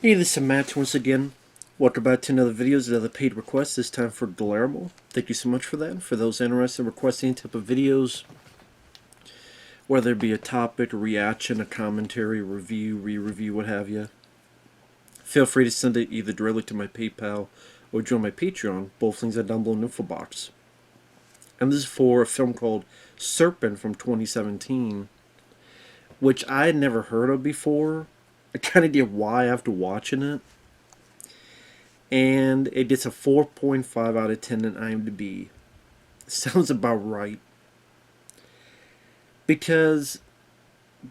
Hey, this is Matt once again. Welcome back to another video, another paid request, this time for Guillermo. Thank you so much for that. For those interested in requesting any type of videos, whether it be a topic, a reaction, a commentary, a review, re-review, what have you, feel free to send it either directly to my PayPal or join my Patreon. Both links are down below in the info box. And this is for a film called Serpent from 2017, which I had never heard of before. I kind of get why after watching it. And it gets a 4.5 out of 10 in IMDb. Sounds about right. Because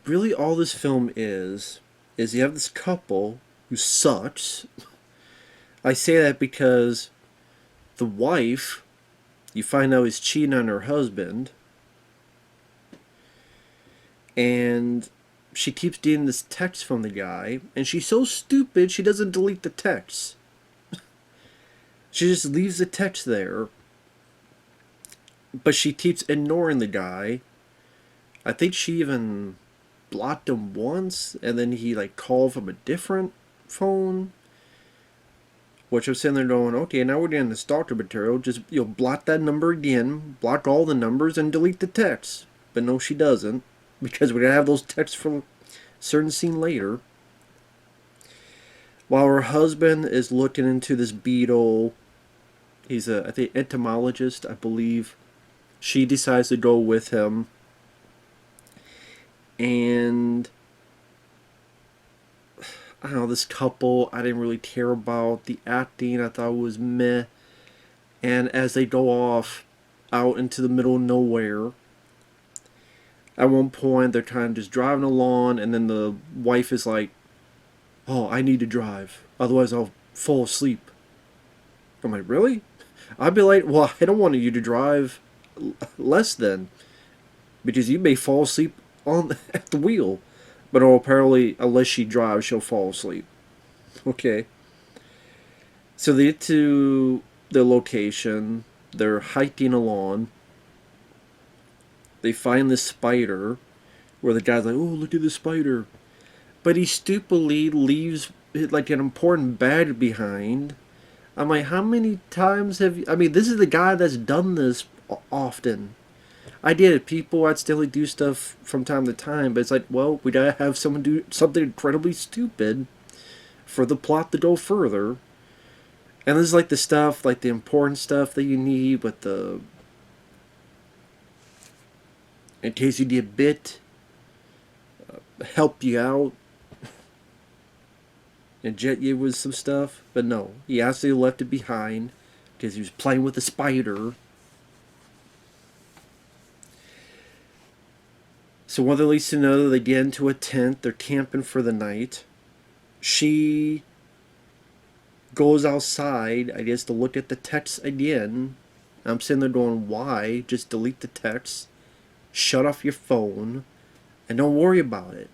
really all this film is you have this couple who sucks. I say that because the wife, you find out, is cheating on her husband. And she keeps getting this text from the guy. And she's so stupid she doesn't delete the text. She just leaves the text there. But she keeps ignoring the guy. I think she even blocked him once, and then he like called from a different phone. Which I'm sitting there going, okay, now we're getting the stalker material. Just block that number again, block all the numbers, and delete the text. But no, she doesn't, because we're gonna have those texts from a certain scene later. While her husband is looking into this beetle, he's I think entomologist, I believe. She decides to go with him. And I don't know, this couple I didn't really care about. The acting I thought was meh. And as they go off out into the middle of nowhere, at one point they're kind of just driving along, and then the wife is like, "Oh, I need to drive, otherwise I'll fall asleep." I'm like, really? I'd be like, well, I don't want you to drive less than, because you may fall asleep on at the wheel. But apparently, unless she drives, she'll fall asleep. Okay. So they get to their location. They're hiking along. They find this spider, where the guy's like, "Oh, look at the spider," but he stupidly leaves like an important bag behind. I'm like, how many times have you? I mean, this is the guy that's done this often. I get it. People accidentally do stuff from time to time, but it's like, well, we gotta have someone do something incredibly stupid for the plot to go further. And this is like the stuff, like the important stuff that you need with the, in case you get bit, help you out, and jet you with some stuff. But no, he actually left it behind because he was playing with a spider. So one leads to another. They get into a tent. They're camping for the night. She goes outside, I guess, to look at the text again. I'm sitting there going, why? Just delete the text. Shut off your phone. And don't worry about it.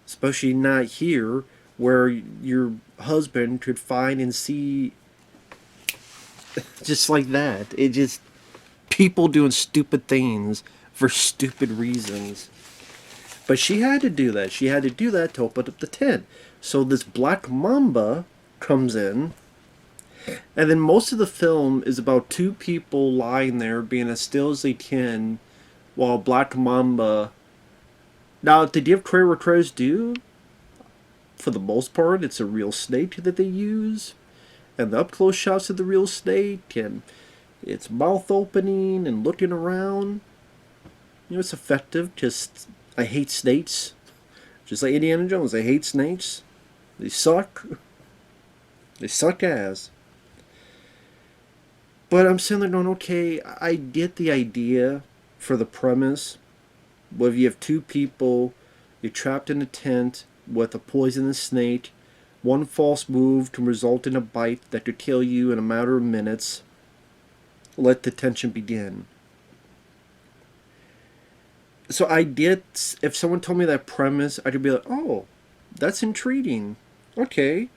Especially not here, where your husband could find and see just like that. It just, people doing stupid things for stupid reasons. But she had to do that. She had to do that to open up the tent. So this black mamba comes in, and then most of the film is about two people lying there being as still as they can while black mamba. Now, to give credit where credit's due, for the most part, it's a real snake that they use, and the up close shots of the real snake and its mouth opening and looking around. It's effective. Just, I hate snakes. Just like Indiana Jones, I hate snakes. They suck. They suck ass. But I'm sitting there going, okay, I get the idea for the premise. But if you have two people, you're trapped in a tent with a poisonous snake, one false move can result in a bite that could kill you in a matter of minutes. Let the tension begin. So I get, if someone told me that premise, I could be like, oh, that's intriguing. Okay.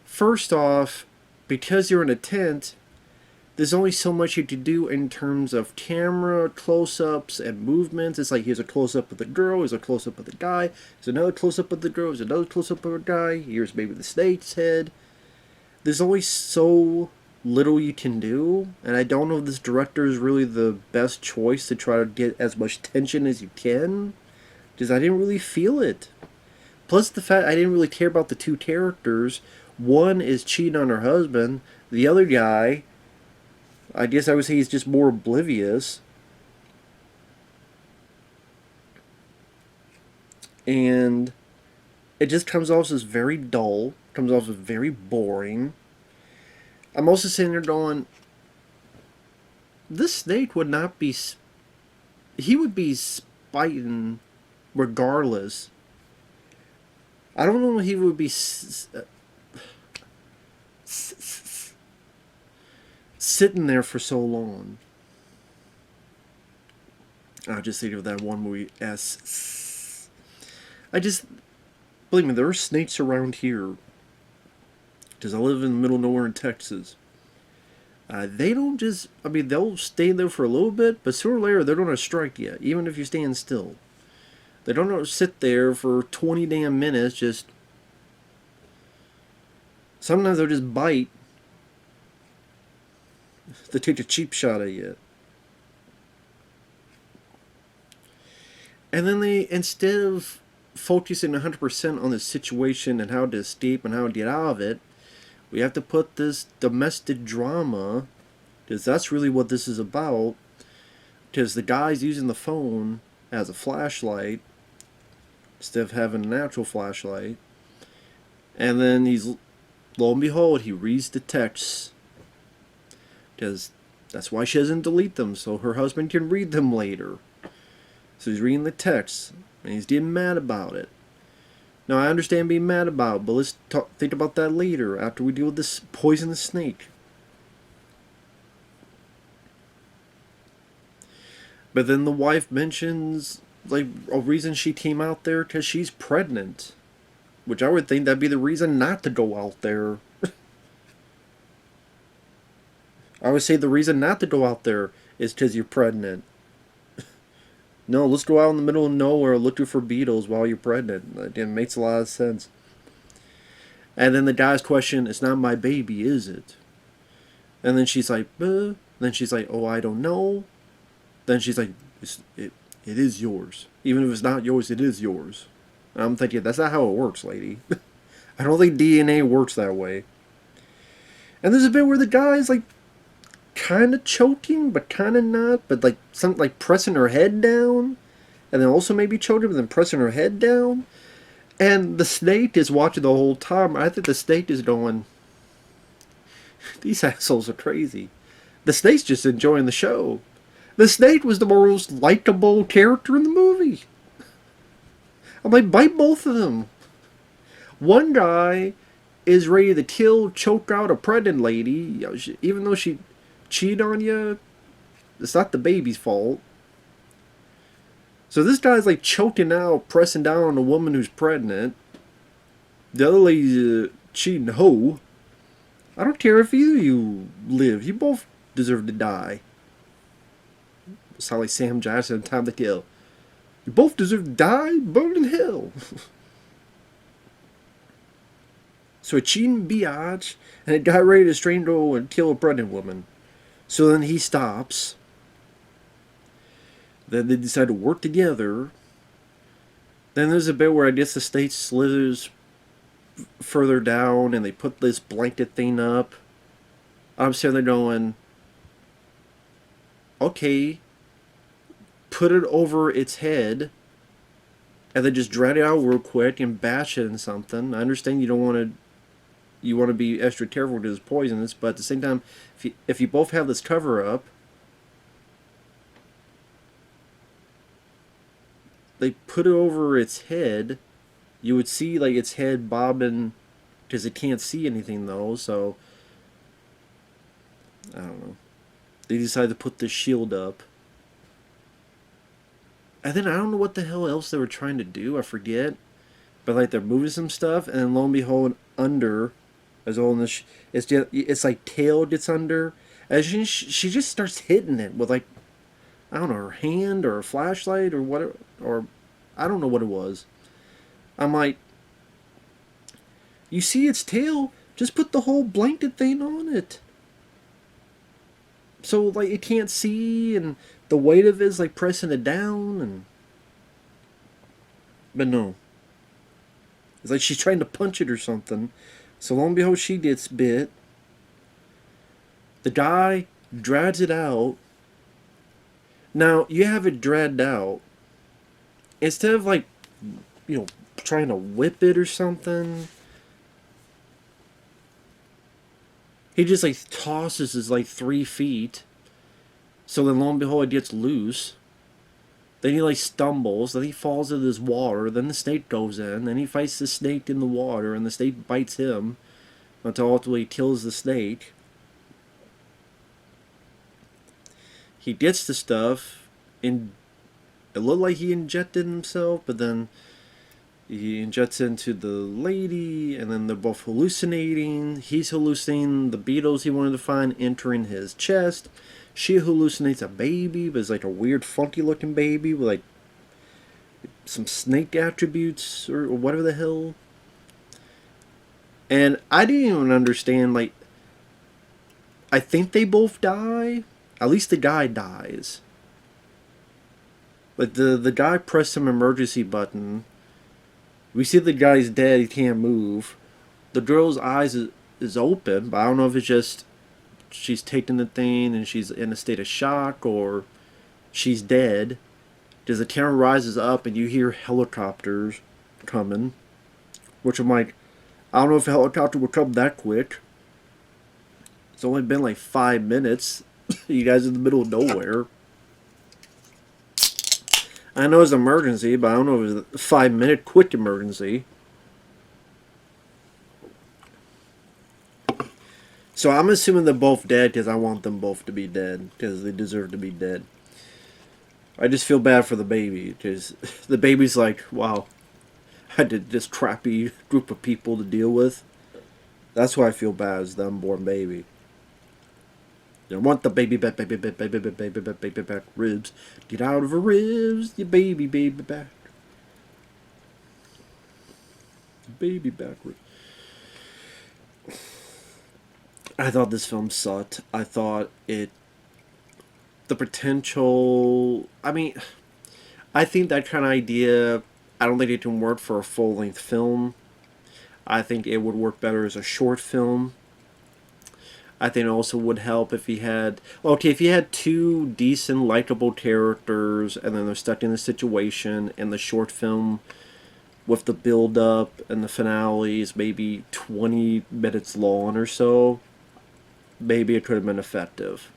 First off, because you're in a tent, there's only so much you can do in terms of camera close-ups and movements. It's like here's a close-up of the girl, here's a close-up of the guy, there's another close-up of the girl, there's another close-up of the guy, here's maybe the snake's head. There's only so little you can do, and I don't know if this director is really the best choice to try to get as much tension as you can, because I didn't really feel it. Plus the fact I didn't really care about the two characters. One is cheating on her husband, the other guy, I guess I would say he's just more oblivious. And it just comes off as very dull, comes off as very boring. I'm also sitting there going, this snake would not be. He would be spiting regardless. I don't know if he would be sitting there for so long. I just think of that one movie, S. I just, believe me, there are snakes around here. Because I live in the middle of nowhere in Texas. They don't just, I mean, they'll stay there for a little bit, but sooner or later they're going to strike you, even if you're staying still. They don't sit there for 20 damn minutes, just, sometimes they'll just bite. They take a cheap shot at you. And then they, instead of focusing 100% on the situation and how to escape and how to get out of it, we have to put this domestic drama, because that's really what this is about, because the guy's using the phone as a flashlight instead of having a natural flashlight. And then he's, lo and behold, he reads the texts, because that's why she doesn't delete them, so her husband can read them later. So he's reading the texts, and he's getting mad about it. Now, I understand being mad about it, but let's think about that later, after we deal with this poisonous snake. But then the wife mentions, like, a reason she came out there, because she's pregnant. Which I would think that'd be the reason not to go out there. I would say the reason not to go out there is because you're pregnant. No, let's go out in the middle of nowhere looking for beetles while you're pregnant. It makes a lot of sense. And then the guy's question, it's not my baby, is it? And then she's like, then she's like, oh, I don't know. Then she's like, it is yours. Even if it's not yours, it is yours. And I'm thinking, that's not how it works, lady. I don't think DNA works that way. And there's a bit where the guy's like, kind of choking, but kind of not, but like something like pressing her head down, and then also maybe choking, but then pressing her head down. And the snake is watching the whole time. I think the snake is going, these assholes are crazy. The snake's just enjoying the show. The snake was the most likable character in the movie. I'm like, bite both of them. One guy is ready to kill, choke out a pregnant lady, even though she cheat on you, it's not the baby's fault. So this guy's like choking out, pressing down on a woman who's pregnant. The other lady's cheating hoe. I don't care if either of you live. You both deserve to die. It's not like Sam Jackson, Time to Kill. You both deserve to die, burn in hell. So a cheating biatch and a guy ready to strangle and kill a pregnant woman. So then he stops. Then they decide to work together. Then there's a bit where I guess the state slithers further down and they put this blanket thing up. I'm sitting there going, okay, put it over its head and then just drag it out real quick and bash it in something. I understand you don't want to. You want to be extra careful because it's poisonous, but at the same time, if you both have this cover up, they put it over its head, you would see like its head bobbing because it can't see anything though. So I don't know. They decided to put this shield up, and then I don't know what the hell else they were trying to do. I forget, but like they're moving some stuff, and lo and behold, under. As well in this, it's like tail gets under, And she just starts hitting it with like, I don't know, her hand or a flashlight or whatever, or I don't know what it was. I'm like, you see its tail? Just put the whole blanket thing on it. So like it can't see, and the weight of it is like pressing it down, and but no, it's like she's trying to punch it or something. So long and behold, she gets bit. The guy drags it out. Now you have it dragged out. Instead of like, trying to whip it or something, he just like tosses his like 3 feet. So then lo and behold, it gets loose. Then he like stumbles. Then he falls into this water. Then the snake goes in. Then he fights the snake in the water, and the snake bites him until ultimately he kills the snake. He gets the stuff, and it looked like he injected himself, but then he injects into the lady, and then they're both hallucinating. He's hallucinating the beetles he wanted to find entering his chest. She hallucinates a baby, but it's like a weird, funky looking baby with like some snake attributes or whatever the hell. And I didn't even understand, like, I think they both die. At least the guy dies. But the guy pressed some emergency button. We see the guy's dead, he can't move. The girl's eyes is open, but I don't know if it's just she's taking the thing and she's in a state of shock or she's dead. Because the camera rises up and you hear helicopters coming. Which I'm like, I don't know if a helicopter would come that quick. It's only been like 5 minutes. You guys in the middle of nowhere. I know it's an emergency, but I don't know if it's a 5-minute quick emergency. So I'm assuming they're both dead because I want them both to be dead. Because they deserve to be dead. I just feel bad for the baby. Because the baby's like, wow, I had this crappy group of people to deal with. That's why I feel bad as the unborn baby. I want the baby back, baby back, baby back, baby back, baby back, ribs. Get out of her ribs, you baby back. Baby back ribs. I thought this film sucked. I thought the potential, I mean, I think that kind of idea, I don't think it can work for a full-length film. I think it would work better as a short film. I think it also would help if he had, okay, if you had two decent, likable characters, and then they're stuck in a situation, and the short film, with the build-up and the finale, is maybe 20 minutes long or so, maybe it could have been effective.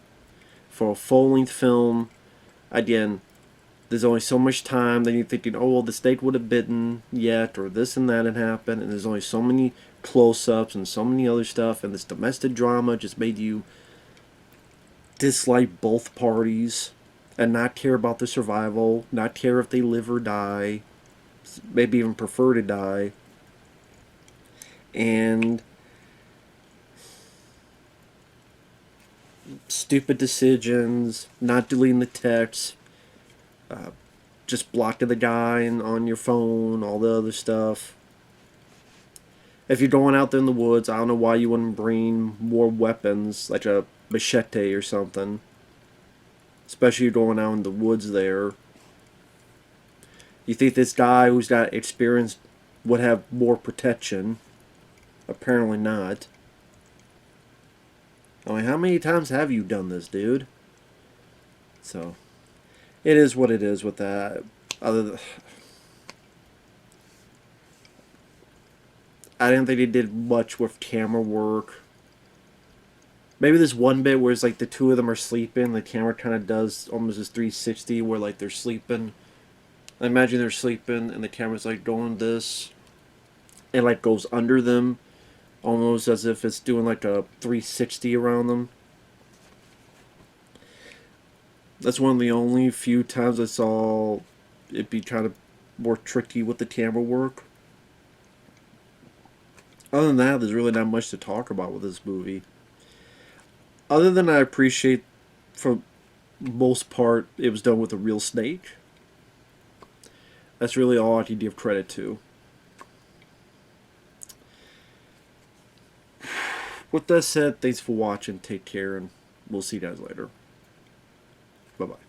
For a full-length film, again, there's only so much time that you're thinking, oh, well, the snake would have bitten yet, or this and that had happened, and there's only so many close-ups and so many other stuff, and this domestic drama just made you dislike both parties and not care about the survival, not care if they live or die, maybe even prefer to die. And stupid decisions, not deleting the text, just blocking the guy on your phone, all the other stuff. If you're going out there in the woods, I don't know why you wouldn't bring more weapons, like a machete or something. Especially going out in the woods there. You think this guy who's got experience would have more protection. Apparently not. I mean, how many times have you done this, dude? So, it is what it is with that. I didn't think they did much with camera work. Maybe this one bit where it's like the two of them are sleeping, the camera kind of does almost this 360 where like they're sleeping. I imagine they're sleeping and the camera's like doing this. It like goes under them, almost as if it's doing like a 360 around them. That's one of the only few times I saw it be kind of more tricky with the camera work. Other than that, there's really not much to talk about with this movie. Other than I appreciate, for most part, it was done with a real snake. That's really all I can give credit to. With that said, thanks for watching. Take care, and we'll see you guys later. Bye bye.